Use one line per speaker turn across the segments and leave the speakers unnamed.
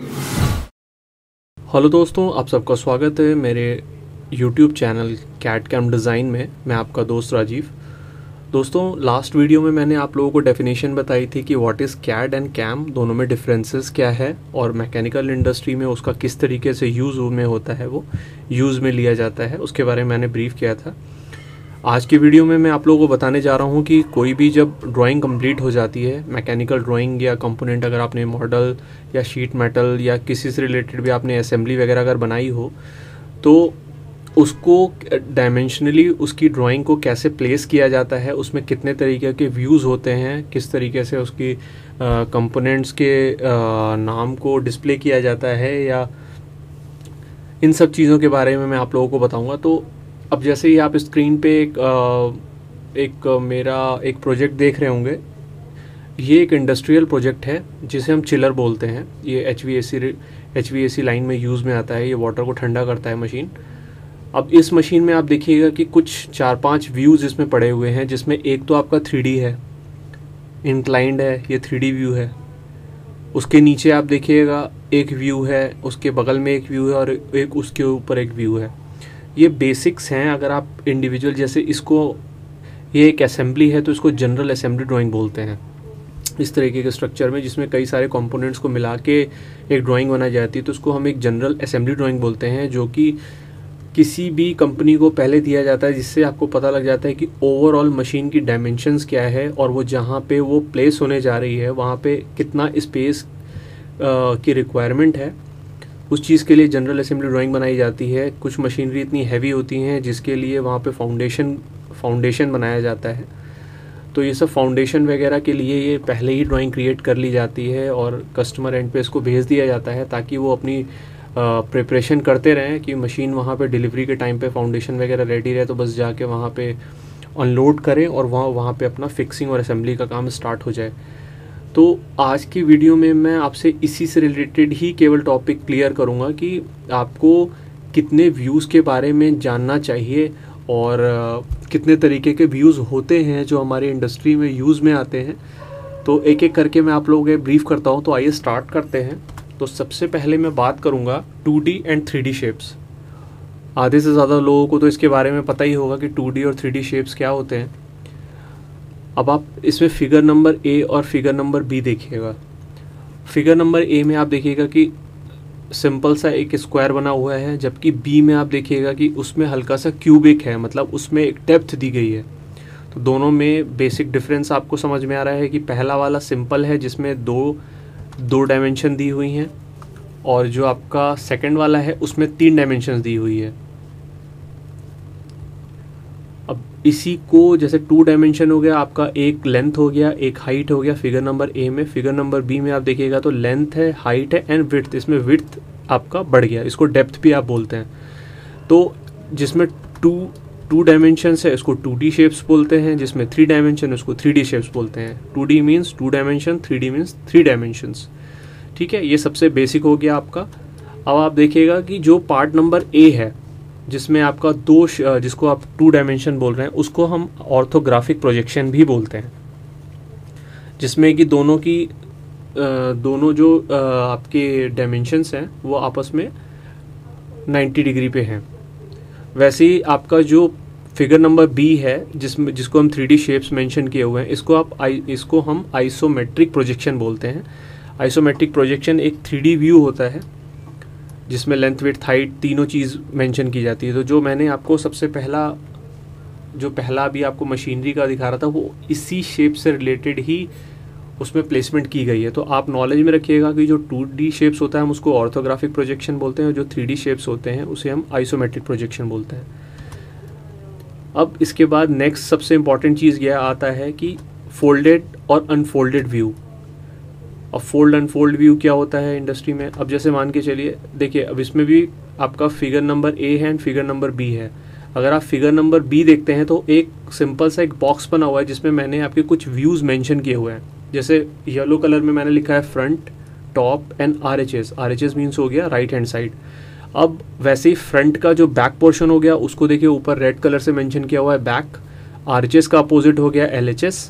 Hello दोस्तों, आप सबका स्वागत है मेरे YouTube channel CAD CAM design में। मैं आपका दोस्त राजीव। दोस्तों, लास्ट वीडियो में मैंने आप लोगों को डेफिनेशन बताई थी कि what is CAD and CAM, दोनों में डिफरेंसेस क्या है और मैकेनिकल इंडस्ट्री में उसका किस तरीके से यूज़ में होता है, वो यूज़ में लिया जाता है, उसके बारे में मैंने ब्रीफ किया था। आज की वीडियो में मैं आप लोगों को बताने जा रहा हूँ कि कोई भी जब ड्राइंग कंप्लीट हो जाती है, मैकेनिकल ड्राइंग या कंपोनेंट, अगर आपने मॉडल या शीट मेटल या किसी से रिलेटेड भी आपने असेंबली वगैरह अगर बनाई हो, तो उसको डायमेंशनली उसकी ड्राइंग को कैसे प्लेस किया जाता है, उसमें कितने तरीके के व्यूज़ होते हैं, किस तरीके से उसकी कंपोनेंट्स के नाम को डिस्प्ले किया जाता है, या इन सब चीज़ों के बारे में मैं आप लोगों को बताऊँगा। तो अब जैसे ही आप स्क्रीन पे मेरा एक प्रोजेक्ट देख रहे होंगे, ये एक इंडस्ट्रियल प्रोजेक्ट है जिसे हम चिलर बोलते हैं। ये HVAC लाइन में यूज़ में आता है। ये वाटर को ठंडा करता है मशीन। अब इस मशीन में आप देखिएगा कि कुछ 4-5 व्यूज़ इसमें पड़े हुए हैं, जिसमें एक तो आपका 3D है, इंक्लाइंड है, ये 3D व्यू है। उसके नीचे आप देखिएगा एक व्यू है, उसके बगल में एक व्यू है और एक उसके ऊपर एक व्यू है। ये बेसिक्स हैं। अगर आप इंडिविजुअल, जैसे ये एक असेंबली है तो इसको जनरल असेंबली ड्राइंग बोलते हैं। इस तरीके के स्ट्रक्चर में जिसमें कई सारे कंपोनेंट्स को मिला के एक ड्राइंग बनाई जाती है, तो उसको हम एक जनरल असेंबली ड्राइंग बोलते हैं, जो कि किसी भी कंपनी को पहले दिया जाता है, जिससे आपको पता लग जाता है कि ओवरऑल मशीन की डायमेंशंस क्या है और वो जहाँ पे वो प्लेस होने जा रही है वहाँ पे कितना स्पेस की रिक्वायरमेंट है। उस चीज़ के लिए जनरल असेंबली ड्राइंग बनाई जाती है। कुछ मशीनरी इतनी हैवी होती हैं जिसके लिए वहाँ पे फाउंडेशन बनाया जाता है, तो ये सब फाउंडेशन वगैरह के लिए ये पहले ही ड्राइंग क्रिएट कर ली जाती है और कस्टमर एंड पे इसको भेज दिया जाता है, ताकि वो अपनी प्रिपरेशन करते रहें कि मशीन वहाँ पे डिलीवरी के टाइम पे फाउंडेशन वगैरह रेडी रहे, तो बस जाके वहाँ पे अनलोड करें और वहाँ पे अपना फिक्सिंग और असेंबली का काम स्टार्ट हो जाए। तो आज की वीडियो में मैं आपसे इसी से रिलेटेड ही केवल टॉपिक क्लियर करूँगा कि आपको कितने व्यूज़ के बारे में जानना चाहिए और कितने तरीके के व्यूज़ होते हैं जो हमारे इंडस्ट्री में यूज़ में आते हैं। तो एक एक करके मैं आप लोगों को ब्रीफ करता हूँ। तो आइए स्टार्ट करते हैं। तो सबसे पहले मैं बात करूँगा 2D एंड 3D शेप्स। आधे से ज़्यादा लोगों को तो इसके बारे में पता ही होगा कि 2D और 3D शेप्स क्या होते हैं। अब आप इसमें फिगर नंबर ए और फिगर नंबर बी देखिएगा। फिगर नंबर ए में आप देखिएगा कि सिंपल सा एक स्क्वायर बना हुआ है, जबकि बी में आप देखिएगा कि उसमें हल्का सा क्यूबिक है, मतलब उसमें एक डेप्थ दी गई है। तो दोनों में बेसिक डिफरेंस आपको समझ में आ रहा है कि पहला वाला सिंपल है जिसमें दो डायमेंशन दी हुई हैं, और जो आपका सेकंड वाला है उसमें 3 डायमेंशन दी हुई है। अब इसी को जैसे 2 डायमेंशन हो गया आपका, एक लेंथ हो गया, एक हाइट हो गया फिगर नंबर ए में। फिगर नंबर बी में आप देखिएगा तो लेंथ है, हाइट है एंड विड्थ। इसमें विड्थ आपका बढ़ गया, इसको डेप्थ भी आप बोलते हैं। तो जिसमें टू डायमेंशन है उसको 2D शेप्स बोलते हैं, जिसमें 3 डायमेंशन उसको 3D शेप्स बोलते हैं। 2D means 2 dimension, 3D means 3 dimensions. ठीक है, ये सबसे बेसिक हो गया आपका। अब आप देखिएगा कि जो पार्ट नंबर ए है, जिसमें आपका जिसको आप 2 डायमेंशन बोल रहे हैं, उसको हम ऑर्थोग्राफिक प्रोजेक्शन भी बोलते हैं, जिसमें कि दोनों जो आपके डायमेंशंस हैं वो आपस में 90 डिग्री पे हैं। वैसे ही आपका जो फिगर नंबर बी है, जिसको हम 3D शेप्स मेंशन किए हुए हैं, इसको हम आइसोमेट्रिक प्रोजेक्शन बोलते हैं। आइसोमेट्रिक प्रोजेक्शन एक 3D व्यू होता है जिसमें लेंथ, विड्थ, हाइट तीनों चीज़ मेंशन की जाती है। तो जो मैंने आपको सबसे पहला अभी आपको मशीनरी का दिखा रहा था, वो इसी शेप से रिलेटेड ही उसमें प्लेसमेंट की गई है। तो आप नॉलेज में रखिएगा कि जो 2D शेप्स होता है हम उसको ऑर्थोग्राफिक प्रोजेक्शन बोलते हैं, और जो 3D शेप्स होते हैं उसे हम आइसोमेट्रिक प्रोजेक्शन बोलते हैं। अब इसके बाद नेक्स्ट सबसे इंपॉर्टेंट चीज़ यह आता है कि फोल्डेड और अनफोल्डेड व्यू। अब फोल्ड अनफोल्ड व्यू क्या होता है इंडस्ट्री में? अब जैसे मान के चलिए, देखिए अब इसमें भी आपका फिगर नंबर ए है एंड फिगर नंबर बी है। अगर आप फिगर नंबर बी देखते हैं तो एक सिंपल सा एक बॉक्स बना हुआ है जिसमें मैंने आपके कुछ व्यूज़ मेंशन किए हुए हैं। जैसे येलो कलर में मैंने लिखा है front, top and RHS। RHS means हो गया राइट हैंड साइड। अब वैसे ही फ्रंट का जो बैक पोर्शन हो गया उसको देखिए ऊपर रेड कलर से मेंशन किया हुआ है बैक। RHS का अपोजिट हो गया LHS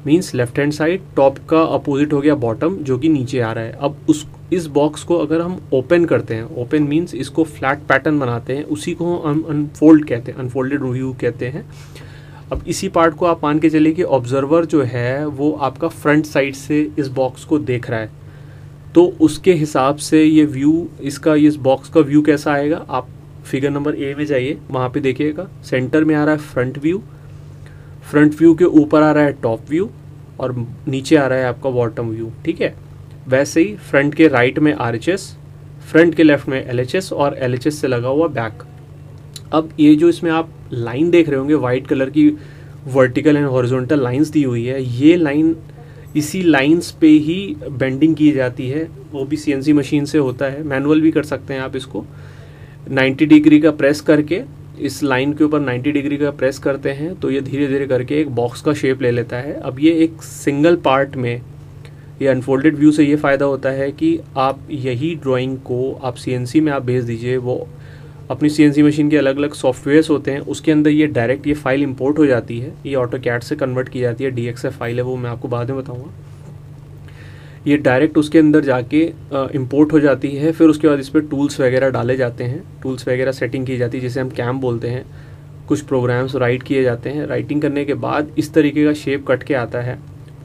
means left hand side, top का अपोजिट हो गया बॉटम जो कि नीचे आ रहा है। अब इस बॉक्स को अगर हम ओपन करते हैं, ओपन मीन्स इसको फ्लैट पैटर्न बनाते हैं, उसी को हम अनफोल्ड कहते हैं, अनफोल्डेड व्यू कहते हैं। अब इसी पार्ट को आप मान के चलिए कि ऑब्जर्वर जो है वो आपका फ्रंट साइड से इस बॉक्स को देख रहा है, तो उसके हिसाब से ये व्यू, इसका इस बॉक्स का व्यू कैसा आएगा, आप फिगर नंबर ए में जाइए, वहाँ पे देखिएगा सेंटर में आ रहा है फ्रंट व्यू, फ्रंट व्यू के ऊपर आ रहा है टॉप व्यू और नीचे आ रहा है आपका बॉटम व्यू, ठीक है। वैसे ही फ्रंट के राइट में RHS, फ्रंट के लेफ्ट में LHS और LHS से लगा हुआ बैक। अब ये जो इसमें आप लाइन देख रहे होंगे वाइट कलर की, वर्टिकल एंड हॉरिजॉन्टल लाइंस दी हुई है, ये लाइन, इसी लाइंस पे ही बेंडिंग की जाती है, वो भी CNC मशीन से होता है, मैनुअल भी कर सकते हैं आप इसको। 90 डिग्री का प्रेस करके इस लाइन के ऊपर 90 डिग्री का प्रेस करते हैं तो ये धीरे धीरे करके एक बॉक्स का शेप ले लेता है। अब ये एक सिंगल पार्ट में, ये अनफोल्डेड व्यू से ये फ़ायदा होता है कि आप यही ड्राइंग को आप CNC में आप भेज दीजिए, वो अपनी CNC मशीन के अलग अलग सॉफ्टवेयर्स होते हैं, उसके अंदर ये डायरेक्ट ये फाइल इंपोर्ट हो जाती है, ये ऑटोकैड से कन्वर्ट की जाती है, DXF फाइल है, वो मैं आपको बाद में बताऊँगा। ये डायरेक्ट उसके अंदर जाके इंपोर्ट हो जाती है, फिर उसके बाद इस पर टूल्स वगैरह डाले जाते हैं, टूल्स वगैरह सेटिंग की जाती है जिसे हम कैम बोलते हैं, कुछ प्रोग्राम्स राइट किए जाते हैं, राइटिंग करने के बाद इस तरीके का शेप कट के आता है,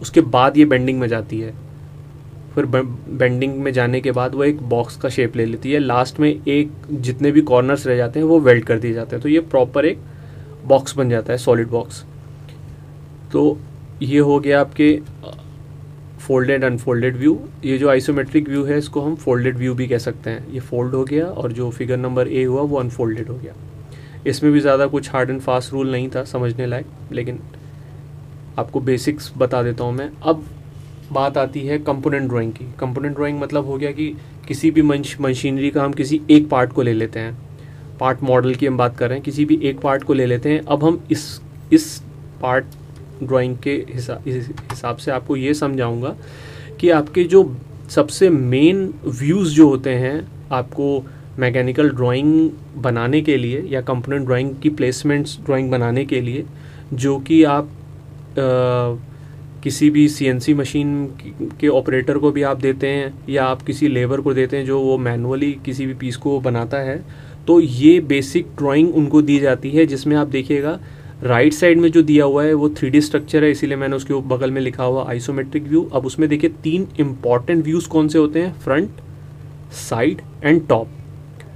उसके बाद ये बेंडिंग में जाती है, फिर बेंडिंग में जाने के बाद वो एक बॉक्स का शेप ले लेती है, लास्ट में एक जितने भी कॉर्नर्स रह जाते हैं वो वेल्ड कर दिए जाते हैं, तो ये प्रॉपर एक बॉक्स बन जाता है, सॉलिड बॉक्स। तो ये हो गया आपके फोल्डेड अनफोल्डेड व्यू। ये जो आइसोमेट्रिक व्यू है इसको हम फोल्डेड व्यू भी कह सकते हैं, ये फोल्ड हो गया और जो फिगर नंबर ए हुआ वो अनफोल्डेड हो गया। इसमें भी ज़्यादा कुछ हार्ड एंड फास्ट रूल नहीं था समझने लायक, लेकिन आपको बेसिक्स बता देता हूँ मैं। अब बात आती है कंपोनेंट ड्राइंग की। कंपोनेंट ड्राइंग मतलब हो गया कि किसी भी मशीनरी का हम किसी एक पार्ट को ले लेते हैं, पार्ट मॉडल की हम बात कर रहे हैं, किसी भी एक पार्ट को ले लेते हैं। अब हम इस पार्ट ड्राइंग के हिसाब से आपको ये समझाऊंगा कि आपके जो सबसे मेन व्यूज़ जो होते हैं आपको मैकेनिकल ड्राइंग बनाने के लिए या कंपोनेंट ड्राइंग की प्लेसमेंट्स ड्राइंग बनाने के लिए, जो कि आप किसी भी CNC मशीन के ऑपरेटर को भी आप देते हैं या आप किसी लेबर को देते हैं जो वो मैनुअली किसी भी पीस को बनाता है, तो ये बेसिक ड्राइंग उनको दी जाती है, जिसमें आप देखिएगा राइट साइड में जो दिया हुआ है वो 3D स्ट्रक्चर है, इसीलिए मैंने उसके बगल में लिखा हुआ आइसोमेट्रिक व्यू। अब उसमें देखिए 3 इंपॉर्टेंट व्यूज़ कौन से होते हैं, फ्रंट, साइड एंड टॉप।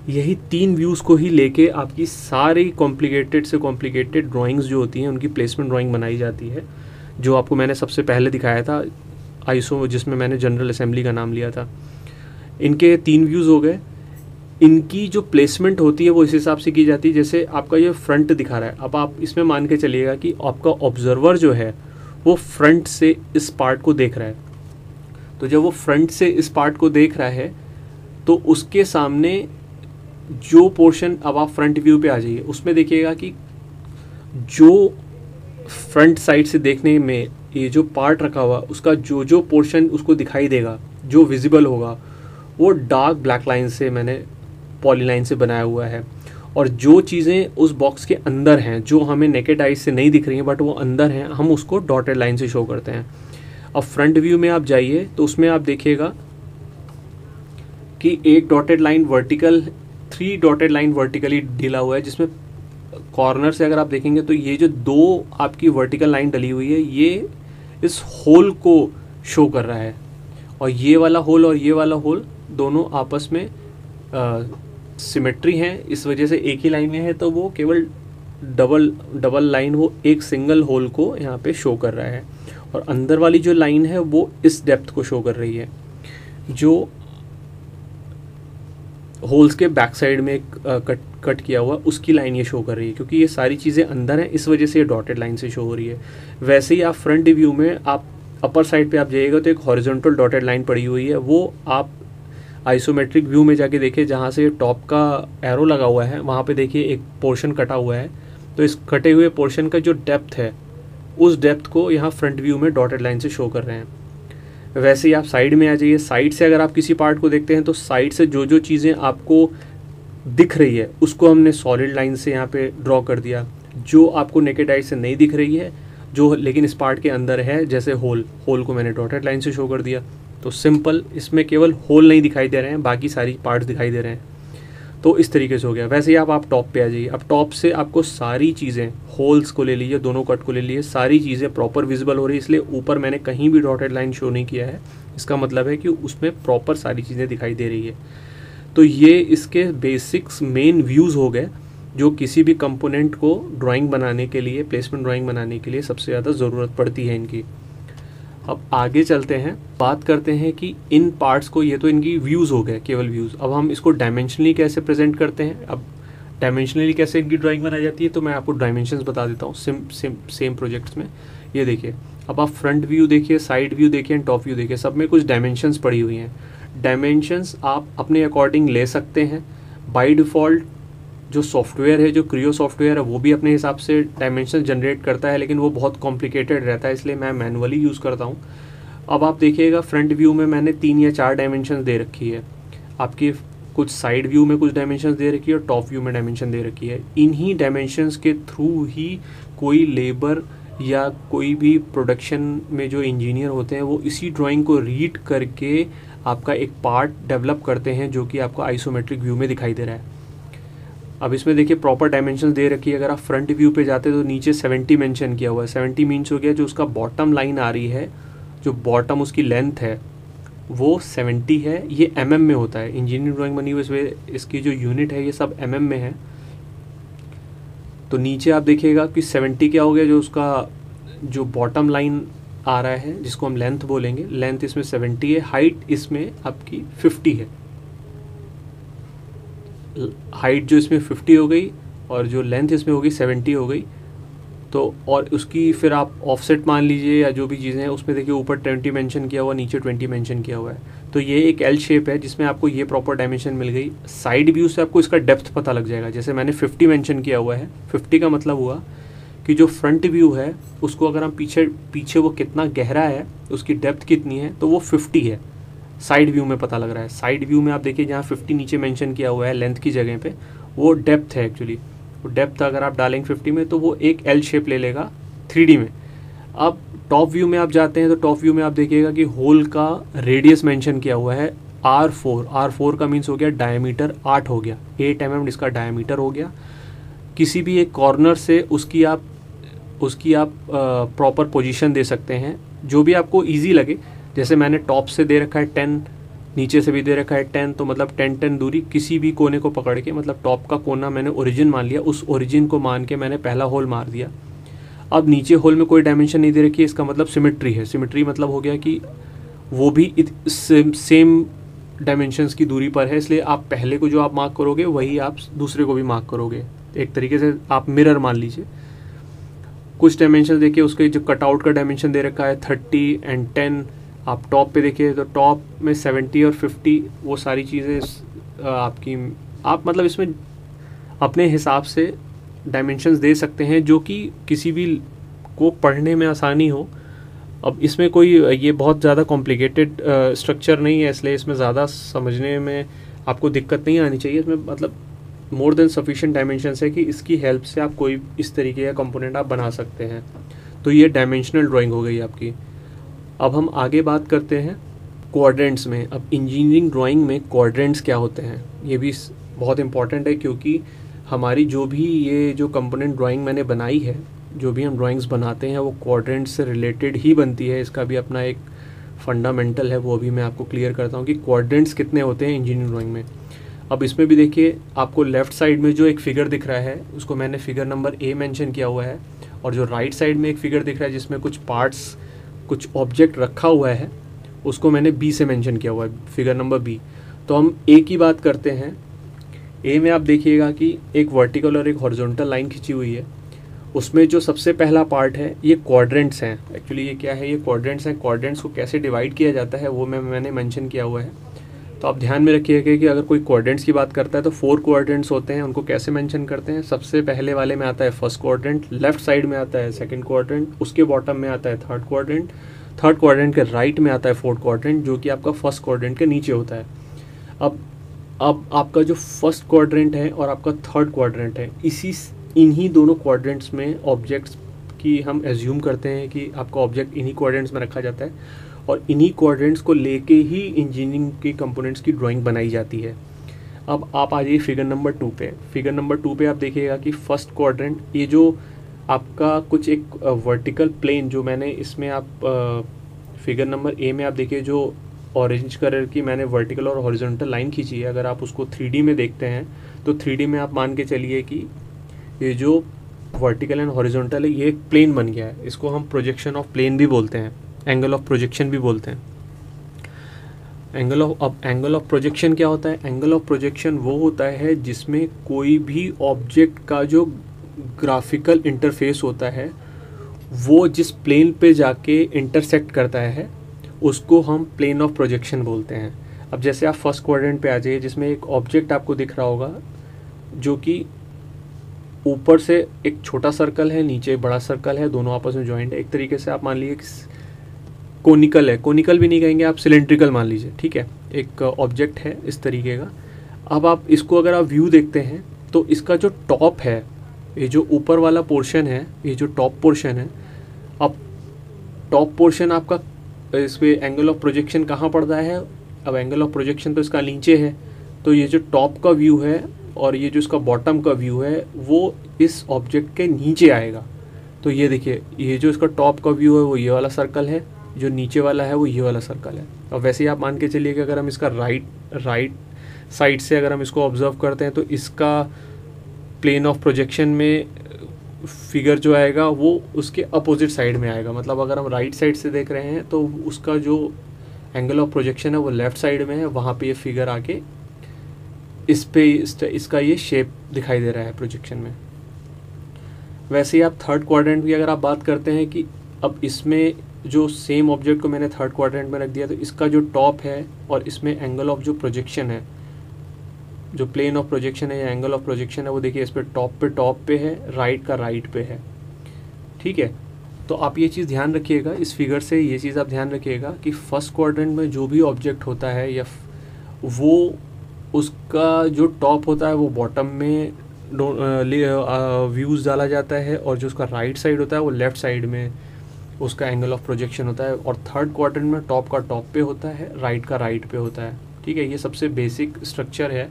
यही 3 व्यूज़ को ही लेके आपकी सारी कॉम्प्लिकेटेड से कॉम्प्लिकेटेड ड्राइंग्स जो होती हैं उनकी प्लेसमेंट ड्राइंग बनाई जाती है, जो आपको मैंने सबसे पहले दिखाया था आइसो, जिसमें मैंने जनरल असेंबली का नाम लिया था। इनके 3 व्यूज़ हो गए। इनकी जो प्लेसमेंट होती है वो इस हिसाब से की जाती है, जैसे आपका ये फ्रंट दिखा रहा है, अब आप इसमें मान के चलिएगा कि आपका ऑब्जर्वर जो है वो फ्रंट से इस पार्ट को देख रहा है। तो जब वो फ्रंट से इस पार्ट को देख रहा है तो उसके सामने जो पोर्शन, अब आप फ्रंट व्यू पे आ जाइए, उसमें देखिएगा कि जो फ्रंट साइड से देखने में ये जो पार्ट रखा हुआ उसका जो पोर्शन उसको दिखाई देगा, जो विजिबल होगा, वो डार्क ब्लैक लाइन से मैंने पॉलीलाइन से बनाया हुआ है। और जो चीज़ें उस बॉक्स के अंदर हैं, जो हमें नेकेड आइज से नहीं दिख रही हैं बट वो अंदर हैं, हम उसको डॉटेड लाइन से शो करते हैं। अब फ्रंट व्यू में आप जाइए तो उसमें आप देखिएगा कि एक dotted line vertical, 3 dotted line vertically डला हुआ है, जिसमें कॉर्नर से अगर आप देखेंगे तो ये जो 2 आपकी वर्टिकल लाइन डली हुई है ये इस होल को शो कर रहा है, और ये वाला होल और ये वाला होल दोनों आपस में सिमेट्री हैं, इस वजह से एक ही लाइन में है, तो वो केवल डबल लाइन वो एक सिंगल होल को यहाँ पे शो कर रहा है। और अंदर वाली जो लाइन है वो इस डेप्थ को शो कर रही है, जो होल्स के बैक साइड में कट किया हुआ उसकी लाइन ये शो कर रही है, क्योंकि ये सारी चीज़ें अंदर हैं, इस वजह से ये डॉटेड लाइन से शो हो रही है। वैसे ही आप फ्रंट व्यू में आप अपर साइड पे आप जाइएगा तो एक हॉरिजॉन्टल डॉटेड लाइन पड़ी हुई है, वो आप आइसोमेट्रिक व्यू में जाके देखिए, जहाँ से टॉप का एरो लगा हुआ है वहाँ पे देखिए एक पोर्शन कटा हुआ है, तो इस कटे हुए पोर्शन का जो डेप्थ है उस डेप्थ को यहाँ फ्रंट व्यू में डॉटेड लाइन से शो कर रहे हैं। वैसे ही आप साइड में आ जाइए, साइड से अगर आप किसी पार्ट को देखते हैं तो साइड से जो चीज़ें आपको दिख रही है उसको हमने सॉलिड लाइन से यहाँ पे ड्रॉ कर दिया, जो आपको नेकेड आई से नहीं दिख रही है जो लेकिन इस पार्ट के अंदर है, जैसे होल को मैंने डॉटेड लाइन से शो कर दिया। तो सिंपल, इसमें केवल होल नहीं दिखाई दे रहे हैं, बाकी सारी पार्ट्स दिखाई दे रहे हैं। तो इस तरीके से हो गया। वैसे ही आप टॉप पे आ जाइए। अब टॉप से आपको सारी चीज़ें, होल्स को ले लीजिए, दोनों कट को ले लीजिए, सारी चीज़ें प्रॉपर विजिबल हो रही है। इसलिए ऊपर मैंने कहीं भी डॉटेड लाइन शो नहीं किया है, इसका मतलब है कि उसमें प्रॉपर सारी चीज़ें दिखाई दे रही है। तो ये इसके बेसिक्स मेन व्यूज़ हो गए जो किसी भी कंपोनेंट को ड्राइंग बनाने के लिए, प्लेसमेंट ड्राइंग बनाने के लिए सबसे ज़्यादा ज़रूरत पड़ती है इनकी। अब आगे चलते हैं, बात करते हैं कि इन पार्ट्स को, ये तो इनकी व्यूज़ हो गए, केवल व्यूज़। अब हम इसको डायमेंशनली कैसे प्रेजेंट करते हैं। अब डायमेंशनली कैसे इनकी ड्राइंग बनाई जाती है, तो मैं आपको डायमेंशंस बता देता हूँ सेम प्रोजेक्ट्स में। ये देखिए, अब आप फ्रंट व्यू देखिए, साइड व्यू देखिए एंड टॉप व्यू देखिए, सब में कुछ डायमेंशंस पड़ी हुई हैं। डायमेंशंस आप अपने अकॉर्डिंग ले सकते हैं। बाय डिफ़ॉल्ट जो सॉफ्टवेयर है, जो क्रियो सॉफ्टवेयर है, वो भी अपने हिसाब से डायमेंशन जनरेट करता है, लेकिन वो बहुत कॉम्प्लिकेटेड रहता है, इसलिए मैं मैनुअली यूज़ करता हूँ। अब आप देखिएगा, फ्रंट व्यू में मैंने 3 या 4 डायमेंशन दे रखी है, आपकी कुछ साइड व्यू में कुछ डायमेंशन दे रखी है और टॉप व्यू में डायमेंशन दे रखी है। इन्हीं डायमेंशंस के थ्रू ही कोई लेबर या कोई भी प्रोडक्शन में जो इंजीनियर होते हैं, वो इसी ड्राइंग को रीड करके आपका एक पार्ट डेवलप करते हैं, जो कि आपको आइसोमेट्रिक व्यू में दिखाई दे रहा है। अब इसमें देखिए प्रॉपर डायमेंशन दे रखी है। अगर आप फ्रंट व्यू पे जाते तो नीचे 70 मेंशन किया हुआ है। 70 मीन्स हो गया जो उसका बॉटम लाइन आ रही है, जो बॉटम उसकी लेंथ है वो 70 है। ये mm में होता है, इंजीनियरिंग ड्राइंग बनी हुई इसमें इसकी जो यूनिट है ये सब mm में है। तो नीचे आप देखिएगा कि 70 क्या हो गया, जो उसका जो बॉटम लाइन आ रहा है जिसको हम लेंथ बोलेंगे, लेंथ इसमें 70 है, हाइट इसमें आपकी 50 है। हाइट जो इसमें 50 हो गई और जो लेंथ इसमें होगी 70 हो गई। तो और उसकी फिर आप ऑफसेट मान लीजिए या जो भी चीज़ें हैं, उसमें देखिए ऊपर 20 मेंशन किया हुआ, नीचे 20 मेंशन किया हुआ है। तो ये एक एल शेप है जिसमें आपको ये प्रॉपर डायमेंशन मिल गई। साइड व्यू से आपको इसका डेप्थ पता लग जाएगा। जैसे मैंने 50 मेंशन किया हुआ है, 50 का मतलब हुआ कि जो फ्रंट व्यू है उसको अगर हम पीछे वो कितना गहरा है, उसकी डेप्थ कितनी है, तो वो 50 है। साइड व्यू में पता लग रहा है। साइड व्यू में आप देखिए जहाँ 50 नीचे मेंशन किया हुआ है लेंथ की जगह पे, वो डेप्थ है एक्चुअली। वो डेप्थ अगर आप डालेंगे 50 में तो वो एक एल शेप ले लेगा 3D में। अब टॉप व्यू में आप जाते हैं तो टॉप व्यू में आप देखिएगा कि होल का रेडियस मेंशन किया हुआ है R4 का मीन्स हो गया डायमीटर 8 हो गया, 8 mm इसका डायमीटर हो गया। किसी भी एक कॉर्नर से उसकी आप प्रॉपर पोजीशन दे सकते हैं, जो भी आपको इजी लगे। जैसे मैंने टॉप से दे रखा है 10, नीचे से भी दे रखा है 10, तो मतलब 10 दूरी किसी भी कोने को पकड़ के, मतलब टॉप का कोना मैंने ओरिजिन मान लिया, उस ओरिजिन को मान के मैंने पहला होल मार दिया। अब नीचे होल में कोई डायमेंशन नहीं दे रखी है, इसका मतलब सिमेट्री है। सिमेट्री मतलब हो गया कि वो भी सेम डायमेंशंस की दूरी पर है, इसलिए आप पहले को जो आप मार्क करोगे वही आप दूसरे को भी मार्क करोगे। एक तरीके से आप मिरर मान लीजिए। कुछ डायमेंशन देखिए, उसके जो कटआउट का डायमेंशन दे रखा है 30 एंड 10। आप टॉप पे देखिए तो टॉप में 70 और 50, वो सारी चीज़ें आपकी, आप मतलब इसमें अपने हिसाब से डायमेंशंस दे सकते हैं जो कि किसी भी को पढ़ने में आसानी हो। अब इसमें कोई ये बहुत ज़्यादा कॉम्प्लिकेटेड स्ट्रक्चर नहीं है, इसलिए इसमें ज़्यादा समझने में आपको दिक्कत नहीं आनी चाहिए। इसमें मतलब मोर देन सफिशिएंट डायमेंशंस है कि इसकी हेल्प से आप कोई इस तरीके का कंपोनेंट आप बना सकते हैं। तो ये डायमेंशनल ड्राइंग हो गई आपकी। अब हम आगे बात करते हैं क्वाड्रेंट्स में। अब इंजीनियरिंग ड्राइंग में क्वाड्रेंट्स क्या होते हैं, ये भी बहुत इंपॉर्टेंट है, क्योंकि हमारी जो भी ये जो कंपोनेंट ड्राइंग मैंने बनाई है, जो भी हम ड्राइंग्स बनाते हैं वो क्वाड्रेंट्स से रिलेटेड ही बनती है। इसका भी अपना एक फंडामेंटल है, वो भी मैं आपको क्लियर करता हूँ कि क्वाड्रेंट्स कितने होते हैं इंजीनियरिंग ड्राइंग में। अब इसमें भी देखिए, आपको लेफ़्ट साइड में जो एक फिगर दिख रहा है उसको मैंने फिगर नंबर A मेंशन किया हुआ है, और जो राइट साइड में एक फिगर दिख रहा है जिसमें कुछ पार्ट्स, कुछ ऑब्जेक्ट रखा हुआ है, उसको मैंने B से मेंशन किया हुआ है, फिगर नंबर B। तो हम A की बात करते हैं। A में आप देखिएगा कि एक वर्टिकल और एक हॉरिजॉन्टल लाइन खिंची हुई है। उसमें जो सबसे पहला पार्ट है ये क्वाड्रेंट्स हैं। एक्चुअली ये क्या है, ये क्वाड्रेंट्स हैं। क्वाड्रेंट्स को कैसे डिवाइड किया जाता है वो मैंने मेंशन किया हुआ है। तो आप ध्यान में रखिएगा कि अगर कोई क्वाड्रेंट्स की बात करता है तो 4 क्वाड्रेंट्स होते हैं। उनको कैसे मेंशन करते हैं, सबसे पहले वाले में आता है फर्स्ट क्वाड्रेंट, लेफ्ट साइड में आता है सेकंड क्वाड्रेंट, उसके बॉटम में आता है थर्ड क्वाड्रेंट, थर्ड क्वाड्रेंट के राइट में आता है फोर्थ क्वाड्रेंट, जो कि आपका फर्स्ट क्वाड्रेंट के नीचे होता है। अब आपका जो फर्स्ट क्वाड्रेंट है और आपका थर्ड क्वाड्रेंट है, इन्हीं दोनों क्वाड्रेंट्स में ऑब्जेक्ट्स कि हम एज्यूम करते हैं कि आपका ऑब्जेक्ट इन्हीं कोऑर्डिनेट्स में रखा जाता है और इन्हीं कोऑर्डिनेट्स को लेके ही इंजीनियरिंग के कंपोनेंट्स की ड्राइंग बनाई जाती है। अब आप आ जाइए फिगर नंबर 2 पे। फिगर नंबर 2 पे आप देखिएगा कि फर्स्ट क्वाड्रेंट, ये जो आपका कुछ एक वर्टिकल प्लेन जो मैंने इसमें आप फिगर नंबर ए में आप देखिए जो ऑरेंज कलर की मैंने वर्टिकल और हॉरिजॉन्टल लाइन खींची है, अगर आप उसको 3D में देखते हैं तो 3D में आप मान के चलिए कि ये जो वर्टिकल एंड हॉरिजॉन्टल है ये एक प्लेन बन गया है। इसको हम प्रोजेक्शन ऑफ प्लेन भी बोलते हैं, एंगल ऑफ प्रोजेक्शन भी बोलते हैं। एंगल ऑफ प्रोजेक्शन क्या होता है? एंगल ऑफ प्रोजेक्शन वो होता है जिसमें कोई भी ऑब्जेक्ट का जो ग्राफिकल इंटरफेस होता है वो जिस प्लेन पे जाके इंटरसेक्ट करता है उसको हम प्लेन ऑफ प्रोजेक्शन बोलते हैं। अब जैसे आप फर्स्ट क्वाड्रेंट पे आ जाइए जिसमें एक ऑब्जेक्ट आपको दिख रहा होगा जो कि ऊपर से एक छोटा सर्कल है, नीचे बड़ा सर्कल है, दोनों आपस में जॉइंट है। एक तरीके से आप मान लीजिए कोनिकल है, कोनिकल भी नहीं कहेंगे आप, सिलेंड्रिकल मान लीजिए, ठीक है। एक ऑब्जेक्ट है इस तरीके का। अब आप इसको अगर आप व्यू देखते हैं तो इसका जो टॉप है, ये जो ऊपर वाला पोर्शन है, ये जो टॉप पोर्शन है, अब टॉप पोर्शन आपका इस पे एंगल ऑफ प्रोजेक्शन कहाँ पड़ता है? अब एंगल ऑफ प्रोजेक्शन तो इसका नीचे है, तो ये जो टॉप का व्यू है और ये जो इसका बॉटम का व्यू है वो इस ऑब्जेक्ट के नीचे आएगा। तो ये देखिए, ये जो इसका टॉप का व्यू है वो ये वाला सर्कल है, जो नीचे वाला है वो ये वाला सर्कल है। और वैसे ही आप मान के चलिए कि अगर हम इसका राइट साइड से अगर हम इसको ऑब्जर्व करते हैं तो इसका प्लेन ऑफ प्रोजेक्शन में फिगर जो आएगा वो उसके अपोजिट साइड में आएगा। मतलब अगर हम राइट साइड से देख रहे हैं तो उसका जो एंगल ऑफ प्रोजेक्शन है वो लेफ्ट साइड में है, वहाँ पे ये फिगर आके इस पे इसका ये शेप दिखाई दे रहा है प्रोजेक्शन में। वैसे ही आप थर्ड क्वाड्रेंट की अगर आप बात करते हैं कि अब इसमें जो सेम ऑब्जेक्ट को मैंने थर्ड क्वाड्रेंट में रख दिया तो इसका जो टॉप है और इसमें एंगल ऑफ जो प्रोजेक्शन है, जो प्लेन ऑफ प्रोजेक्शन है या एंगल ऑफ प्रोजेक्शन है वो देखिए इस पे टॉप पे है, राइट का राइट पे है, ठीक है। तो आप ये चीज़ ध्यान रखिएगा, इस फिगर से ये चीज़ आप ध्यान रखिएगा कि फर्स्ट क्वाड्रेंट में जो भी ऑब्जेक्ट होता है या वो उसका जो टॉप होता है वो बॉटम में व्यूज़ डाला जाता है और जो उसका राइट साइड होता है वो लेफ्ट साइड में उसका एंगल ऑफ प्रोजेक्शन होता है। और थर्ड क्वाड्रेंट में टॉप का टॉप पे होता है, राइट का राइट पे होता है, ठीक है। ये सबसे बेसिक स्ट्रक्चर है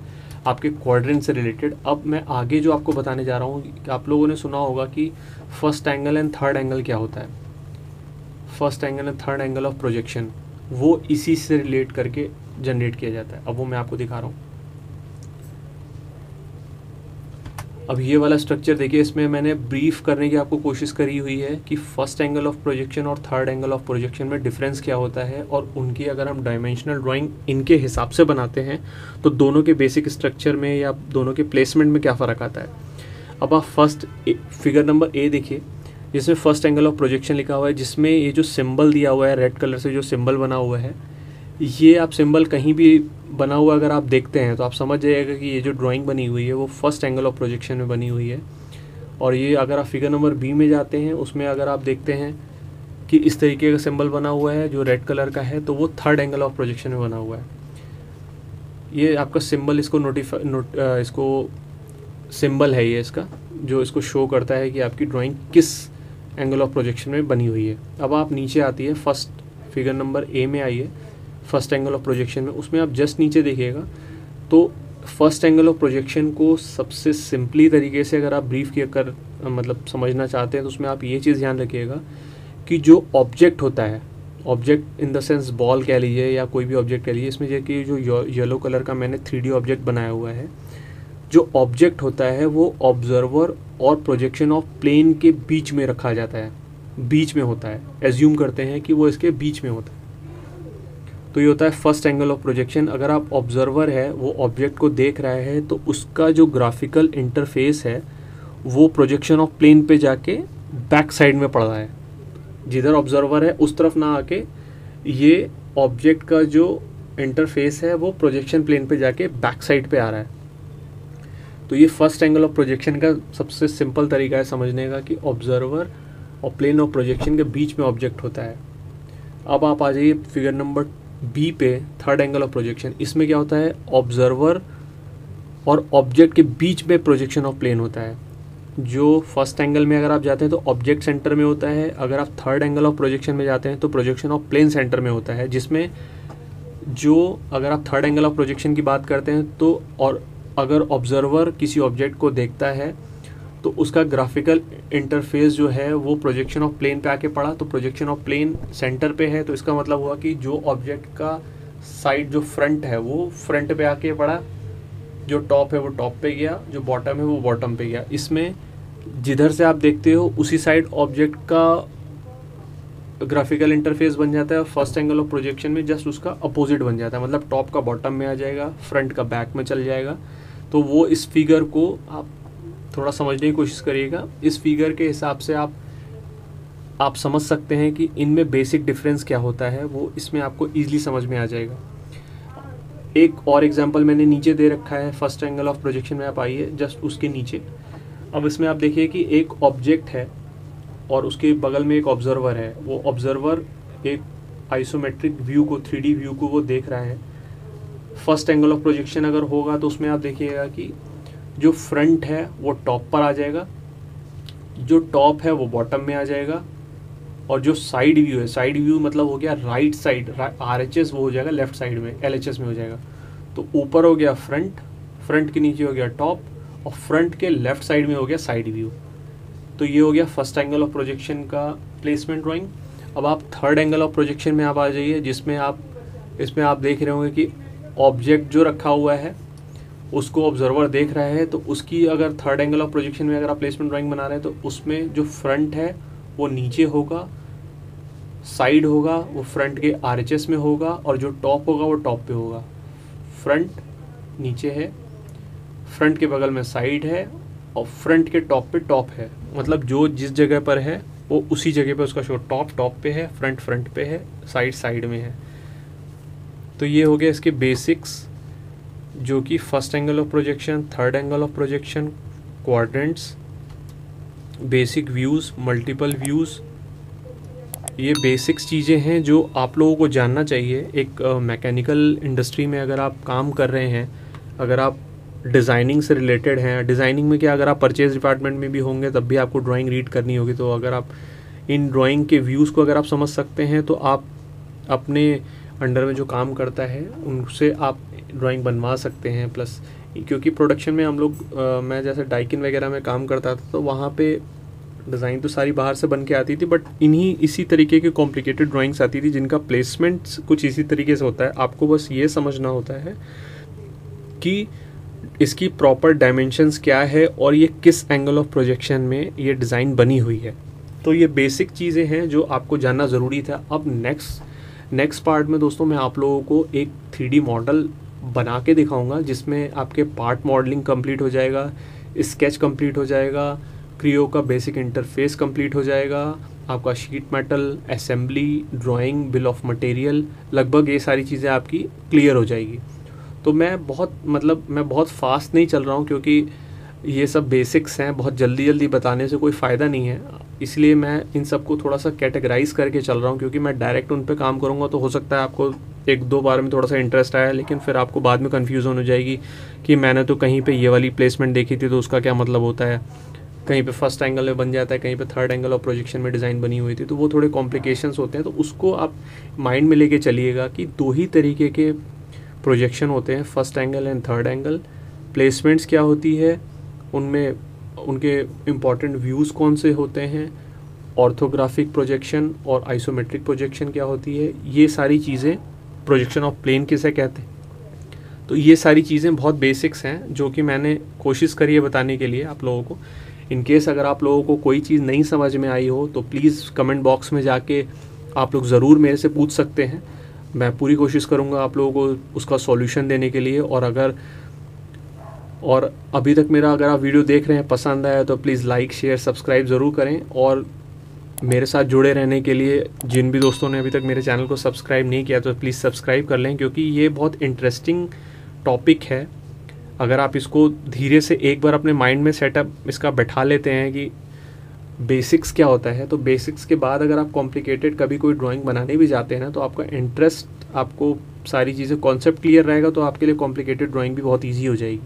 आपके क्वाड्रेंट से रिलेटेड। अब मैं आगे जो आपको बताने जा रहा हूँ कि आप लोगों ने सुना होगा कि first angle and third angle क्या होता है। First angle and third angle of projection वो इसी से रिलेट करके जनरेट किया जाता है। अब वो मैं आपको दिखा रहा हूँ। अब ये वाला स्ट्रक्चर देखिए, इसमें मैंने ब्रीफ करने की आपको कोशिश करी हुई है कि फर्स्ट एंगल ऑफ प्रोजेक्शन और थर्ड एंगल ऑफ प्रोजेक्शन में डिफरेंस क्या होता है और उनकी अगर हम डायमेंशनल ड्राइंग इनके हिसाब से बनाते हैं तो दोनों के बेसिक स्ट्रक्चर में या दोनों के प्लेसमेंट में क्या फ़र्क आता है। अब आप फर्स्ट फिगर नंबर ए देखिए जिसमें फर्स्ट एंगल ऑफ प्रोजेक्शन लिखा हुआ है, जिसमें ये जो सिंबल दिया हुआ है रेड कलर से जो सिंबल बना हुआ है, ये आप सिंबल कहीं भी बना हुआ अगर आप देखते हैं तो आप समझ जाइएगा कि ये जो ड्राइंग बनी हुई है वो फर्स्ट एंगल ऑफ प्रोजेक्शन में बनी हुई है। और ये अगर आप फिगर नंबर बी में जाते हैं उसमें अगर आप देखते हैं कि इस तरीके का सिंबल बना हुआ है जो रेड कलर का है, तो वो थर्ड एंगल ऑफ प्रोजेक्शन में बना हुआ है। ये आपका सिंबल इसको इसको सिंबल है ये इसका, जो इसको शो करता है कि आपकी ड्राइंग किस एंगल ऑफ प्रोजेक्शन में बनी हुई है। अब आप नीचे आती है फर्स्ट फिगर नंबर ए में आइए, फर्स्ट एंगल ऑफ प्रोजेक्शन में, उसमें आप जस्ट नीचे देखिएगा तो फर्स्ट एंगल ऑफ प्रोजेक्शन को सबसे सिंपली तरीके से अगर आप ब्रीफ किया कर मतलब समझना चाहते हैं तो उसमें आप ये चीज़ ध्यान रखिएगा कि जो ऑब्जेक्ट होता है, object in the sense ball कह लीजिए या कोई भी ऑब्जेक्ट कह लीजिए, इसमें कि जो येलो कलर का मैंने 3D ऑब्जेक्ट बनाया हुआ है, जो ऑब्जेक्ट होता है वो ऑब्जर्वर और प्रोजेक्शन ऑफ प्लेन के बीच में रखा जाता है, बीच में होता है। एज्यूम करते हैं कि वो इसके बीच में होता है, तो ये होता है फर्स्ट एंगल ऑफ प्रोजेक्शन। अगर आप ऑब्जर्वर है वो ऑब्जेक्ट को देख रहा है तो उसका जो ग्राफिकल इंटरफेस है वो प्रोजेक्शन ऑफ प्लेन पे जाके बैक साइड में पड़ रहा है, जिधर ऑब्जर्वर है उस तरफ ना आके ये ऑब्जेक्ट का जो इंटरफेस है वो प्रोजेक्शन प्लेन पे जाके बैक साइड पे आ रहा है। तो ये फर्स्ट एंगल ऑफ प्रोजेक्शन का सबसे सिंपल तरीका है समझने का कि ऑब्जर्वर और प्लेन ऑफ प्रोजेक्शन के बीच में ऑब्जेक्ट होता है। अब आप आ जाइए फिगर नंबर बी पे, थर्ड एंगल ऑफ प्रोजेक्शन। इसमें क्या होता है, ऑब्जर्वर और ऑब्जेक्ट के बीच में प्रोजेक्शन ऑफ प्लेन होता है। जो फर्स्ट एंगल में अगर आप जाते हैं तो ऑब्जेक्ट सेंटर में होता है, अगर आप थर्ड एंगल ऑफ प्रोजेक्शन में जाते हैं तो प्रोजेक्शन ऑफ प्लेन सेंटर में होता है, जिसमें जो अगर आप थर्ड एंगल ऑफ प्रोजेक्शन की बात करते हैं तो और अगर ऑब्जर्वर किसी ऑब्जेक्ट को देखता है तो उसका ग्राफिकल इंटरफेस जो है वो प्रोजेक्शन ऑफ प्लेन पे आके पड़ा, तो प्रोजेक्शन ऑफ प्लेन सेंटर पे है, तो इसका मतलब हुआ कि जो ऑब्जेक्ट का साइड जो फ्रंट है वो फ्रंट पे आके पड़ा, जो टॉप है वो टॉप पे गया, जो बॉटम है वो बॉटम पे गया। इसमें जिधर से आप देखते हो उसी साइड ऑब्जेक्ट का ग्राफिकल इंटरफेस बन जाता है, और फर्स्ट एंगल ऑफ प्रोजेक्शन में जस्ट उसका अपोजिट बन जाता है, मतलब टॉप का बॉटम में आ जाएगा, फ्रंट का बैक में चल जाएगा। तो वो इस फिगर को आप थोड़ा समझने की कोशिश करिएगा। इस फिगर के हिसाब से आप समझ सकते हैं कि इनमें बेसिक डिफरेंस क्या होता है, वो इसमें आपको ईजिली समझ में आ जाएगा। एक और एग्जांपल मैंने नीचे दे रखा है, फर्स्ट एंगल ऑफ प्रोजेक्शन में आप आइए जस्ट उसके नीचे। अब इसमें आप देखिए कि एक ऑब्जेक्ट है और उसके बगल में एक ऑब्जर्वर है। वो ऑब्जर्वर एक आइसोमेट्रिक व्यू को, 3D व्यू को वो देख रहा है। फर्स्ट एंगल ऑफ प्रोजेक्शन अगर होगा तो उसमें आप देखिएगा कि जो फ्रंट है वो टॉप पर आ जाएगा, जो टॉप है वो बॉटम में आ जाएगा, और जो साइड व्यू है, साइड व्यू मतलब हो गया राइट साइड, RHS वो हो जाएगा लेफ्ट साइड में, LHS में हो जाएगा। तो ऊपर हो गया फ्रंट, फ्रंट के नीचे हो गया टॉप, और फ्रंट के लेफ्ट साइड में हो गया साइड व्यू। तो ये हो गया फर्स्ट एंगल ऑफ प्रोजेक्शन का प्लेसमेंट ड्राइंग। अब आप थर्ड एंगल ऑफ प्रोजेक्शन में आप आ जाइए, जिसमें इसमें आप देख रहे होंगे कि ऑब्जेक्ट जो रखा हुआ है उसको ऑब्जर्वर देख रहा है, तो उसकी अगर थर्ड एंगल ऑफ प्रोजेक्शन में अगर आप प्लेसमेंट ड्राइंग बना रहे हैं तो उसमें जो फ्रंट है वो नीचे होगा, साइड होगा वो फ्रंट के RHS में होगा, और जो टॉप होगा वो टॉप पे होगा। फ्रंट नीचे है, फ्रंट के बगल में साइड है, और फ्रंट के टॉप पे टॉप है, मतलब जो जिस जगह पर है वो उसी जगह पे उसका शो, टॉप पे है, फ्रंट पे है, साइड में है। तो ये हो गया इसके बेसिक्स, जो कि first angle of projection, third angle of projection, quadrants, basic views, multiple views. ये बेसिक्स चीज़ें हैं जो आप लोगों को जानना चाहिए। एक मैकेनिकल इंडस्ट्री में अगर आप काम कर रहे हैं, अगर आप डिज़ाइनिंग से रिलेटेड हैं, डिज़ाइनिंग में क्या, अगर आप परचेज डिपार्टमेंट में भी होंगे तब भी आपको ड्राइंग रीड करनी होगी, तो अगर आप इन ड्राइंग के व्यूज़ को अगर आप समझ सकते हैं तो आप अपने अंडर में जो काम करता है उनसे आप ड्राइंग बनवा सकते हैं। प्लस क्योंकि प्रोडक्शन में हम लोग मैं जैसे डाइकिन वगैरह में काम करता था तो वहाँ पे डिज़ाइन तो सारी बाहर से बन के आती थी, बट इसी तरीके की कॉम्प्लिकेटेड ड्राइंग्स आती थी जिनका प्लेसमेंट कुछ इसी तरीके से होता है। आपको बस ये समझना होता है कि इसकी प्रॉपर डायमेंशंस क्या है और ये किस एंगल ऑफ प्रोजेक्शन में ये डिज़ाइन बनी हुई है। तो ये बेसिक चीज़ें हैं जो आपको जानना ज़रूरी था। अब नेक्स्ट पार्ट में दोस्तों मैं आप लोगों को एक 3D मॉडल बना के दिखाऊंगा, जिसमें आपके पार्ट मॉडलिंग कंप्लीट हो जाएगा, स्केच कंप्लीट हो जाएगा, क्रियो का बेसिक इंटरफेस कंप्लीट हो जाएगा, आपका sheet metal, assembly, drawing, bill of material, लगभग ये सारी चीज़ें आपकी क्लियर हो जाएगी। तो मैं बहुत फास्ट नहीं चल रहा हूँ, क्योंकि ये सब बेसिक्स हैं, बहुत जल्दी बताने से कोई फ़ायदा नहीं है, इसलिए मैं इन सबको थोड़ा सा कैटेगराइज करके चल रहा हूँ। क्योंकि मैं डायरेक्ट उन पे काम करूँगा तो हो सकता है आपको एक दो बार में थोड़ा सा इंटरेस्ट आया, लेकिन फिर आपको बाद में कन्फ्यूज़न हो जाएगी कि मैंने तो कहीं पे ये वाली प्लेसमेंट देखी थी तो उसका क्या मतलब होता है, कहीं पे फर्स्ट एंगल में बन जाता है, कहीं पे थर्ड एंगल और प्रोजेक्शन में डिज़ाइन बनी हुई थी, तो वो थोड़े कॉम्प्लिकेशंस होते हैं। तो उसको आप माइंड में लेके चलिएगा कि दो ही तरीके के प्रोजेक्शन होते हैं, first angle and third angle. Placements क्या होती है, उनमें उनके इम्पॉर्टेंट व्यूज़ कौन से होते हैं, ऑर्थोग्राफिक प्रोजेक्शन और आइसोमेट्रिक प्रोजेक्शन क्या होती है, ये सारी चीज़ें, प्रोजेक्शन ऑफ प्लेन किसे कहते हैं। तो ये सारी चीज़ें बहुत बेसिक्स हैं जो कि मैंने कोशिश करी है बताने के लिए आप लोगों को। इन केस अगर आप लोगों को कोई चीज़ नहीं समझ में आई हो तो प्लीज़ कमेंट बॉक्स में जाके आप लोग ज़रूर मेरे से पूछ सकते हैं। मैं पूरी कोशिश करूँगा आप लोगों को उसका सॉल्यूशन देने के लिए। और अभी तक मेरा अगर आप वीडियो देख रहे हैं पसंद आया तो प्लीज़ लाइक शेयर सब्सक्राइब ज़रूर करें। और मेरे साथ जुड़े रहने के लिए जिन भी दोस्तों ने अभी तक मेरे चैनल को सब्सक्राइब नहीं किया तो प्लीज़ सब्सक्राइब कर लें, क्योंकि ये बहुत इंटरेस्टिंग टॉपिक है। अगर आप इसको धीरे से एक बार अपने माइंड में सेटअप इसका बैठा लेते हैं कि बेसिक्स क्या होता है, तो बेसिक्स के बाद अगर आप कॉम्प्लिकेटेड कभी कोई ड्राइंग बनाने भी जाते हैं ना, तो आपका इंटरेस्ट, आपको सारी चीज़ें कॉन्सेप्ट क्लियर रहेगा तो आपके लिए कॉम्प्लिकेटेड ड्राइंग भी बहुत ईजी हो जाएगी।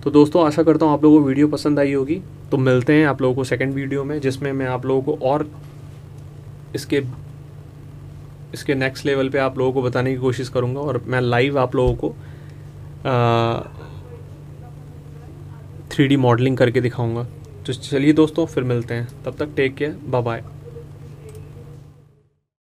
तो दोस्तों आशा करता हूँ आप लोगों को वीडियो पसंद आई होगी। तो मिलते हैं आप लोगों को सेकंड वीडियो में, जिसमें मैं आप लोगों को और इसके नेक्स्ट लेवल पे आप लोगों को बताने की कोशिश करूँगा, और मैं लाइव आप लोगों को 3D मॉडलिंग करके दिखाऊंगा। तो चलिए दोस्तों, फिर मिलते हैं, तब तक टेक केयर, बाय बाय।